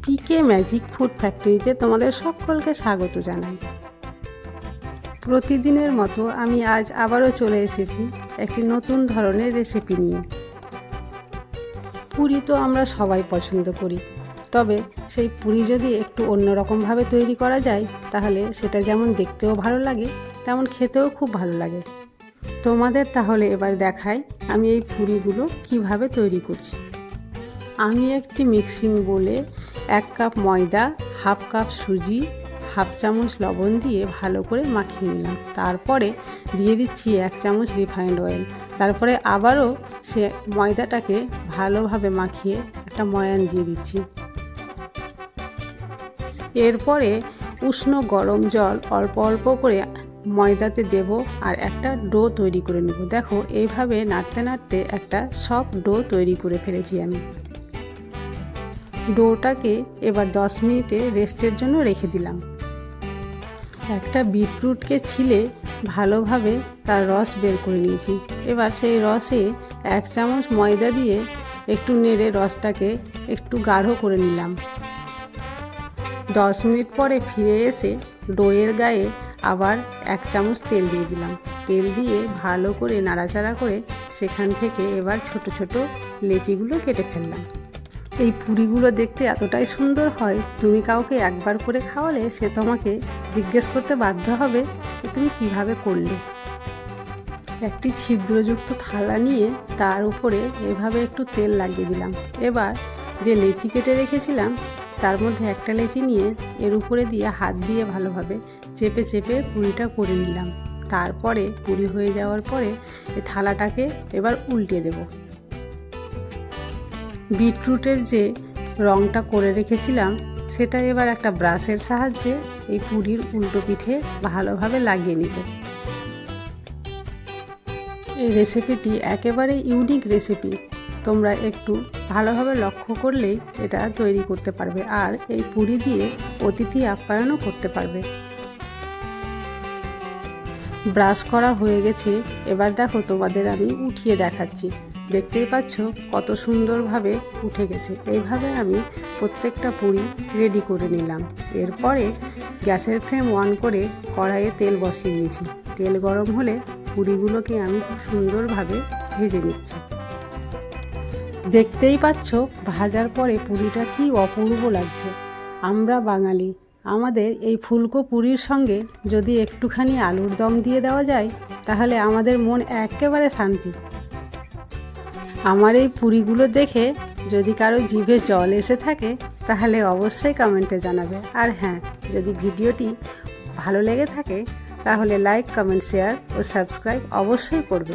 পিকে magic food ফ্যাক্টরিতে তোমাদের সকলকে স্বাগত জানাই। প্রতিদিনের মতো আমি আজ আবারও চলে এসেছি একটি নতুন ধরনের রেসিপি নিয়ে। পুরি তো আমরা সবাই পছন্দ করি, তবে সেই পুরি যদি একটু অন্যরকমভাবে তৈরি করা যায় তাহলে সেটা যেমন দেখতেও ভালো লাগে তেমন খেতেও খুব ভালো লাগে। তোমাদের তাহলে এবার দেখাই আমি এই পুরিগুলো কিভাবে তৈরি করছি। আমি একটি মিক্সিং বোলে 1 কাপ ময়দা, হাফ কাপ সুজি, হাফ চামচ লবণ দিয়ে ভালো করে মাখিয়ে নিলাম। তারপরে দিয়ে দিচ্ছি 1 চামচ রিফাইন্ড অয়েল। তারপরে আবারও সে ময়দাটাকে ভালোভাবে মাখিয়ে একটা ময়ান দিয়ে দিচ্ছি। এরপরে উষ্ণ গরম জল অল্প অল্প করে ময়দাতে দেব আর একটা ডো তৈরি করে নেব। দেখো এইভাবে নাড়তে নাড়তে একটা সফট ডো তৈরি করে ফেলেছি আমি। ডোটাকে এবার 10 মিনিটে রেস্টের জন্য রেখে দিলাম। একটা বিটরুটকে ছিলে ভালোভাবে তার রস বের করে নিয়েছি। এবার সেই রসে 1 চামচ ময়দা দিয়ে একটু নেড়ে রসটাকে একটু গাঢ় করে নিলাম। 10 মিনিট পরে ফিরে এসে ডোয়ের গায়ে আবার 1 চামচ তেল দিয়ে দিলাম। তেল দিয়ে ভালো করে নাড়াচাড়া করে সেখান থেকে এবার ছোট ছোট লেচিগুলো কেটে ফেললাম। এই পুরিগুলো দেখতে এতটাই সুন্দর হয়, তুমি কাউকে একবার করে খাওয়ালে সে তোমাকে জিজ্ঞেস করতে বাধ্য হবে যে তুমি কিভাবে করলে। একটি ছিদ্রযুক্ত থালা নিয়ে তার উপরে এভাবে একটু তেল লাগিয়ে দিলাম। এবার যে লেচি কেটে রেখেছিলাম তার মধ্যে একটা লেচি নিয়ে এর উপরে দিয়ে হাত দিয়ে ভালোভাবে চেপে চেপে পুরিটা করে নিলাম। তারপরে পুরি হয়ে যাওয়ার পরে এই থালাটাকে এবার উল্টে দেব। বিটরুটের যে রঙটা করে রেখেছিলাম সেটা এবার একটা ব্রাশের সাহায্যে এই পুরির উল্টো পিঠে ভালোভাবে লাগিয়ে নিব। এই রেসিপিটি একেবারে ইউনিক রেসিপি, তোমরা একটু ভালোভাবে লক্ষ্য করলেই এটা তৈরি করতে পারবে আর এই পুরি দিয়ে অতিথি আপ্যায়নও করতে পারবে। ব্রাশ করা হয়ে গেছে, এবার দেখো তোমাদের আমি উঠিয়ে দেখাচ্ছি। দেখতেই পাচ্ছ কত সুন্দরভাবে উঠে গেছে। এইভাবে আমি প্রত্যেকটা পুরি রেডি করে নিলাম। এরপরে গ্যাসের ফ্লেম অন করে কড়াইয়ে তেল বসিয়ে দিয়েছি। তেল গরম হলে পুরিগুলোকে আমি খুব সুন্দরভাবে ভেজে নিচ্ছি। দেখতেই পাচ্ছ ভাজার পরে পুরিটা কি অপূর্ব লাগছে। আমরা বাঙালি, আমাদের এই ফুলকো পুরির সঙ্গে যদি একটুখানি আলুর দম দিয়ে দেওয়া যায় তাহলে আমাদের মন একেবারে শান্তি। আমার এই পুরিগুলো দেখে যদি কারো জিভে জল এসে থাকে তাহলে অবশ্যই কমেন্টে জানাবে। আর হ্যাঁ, যদি ভিডিওটি ভালো লেগে থাকে তাহলে লাইক, কমেন্ট, শেয়ার ও সাবস্ক্রাইব অবশ্যই করবে।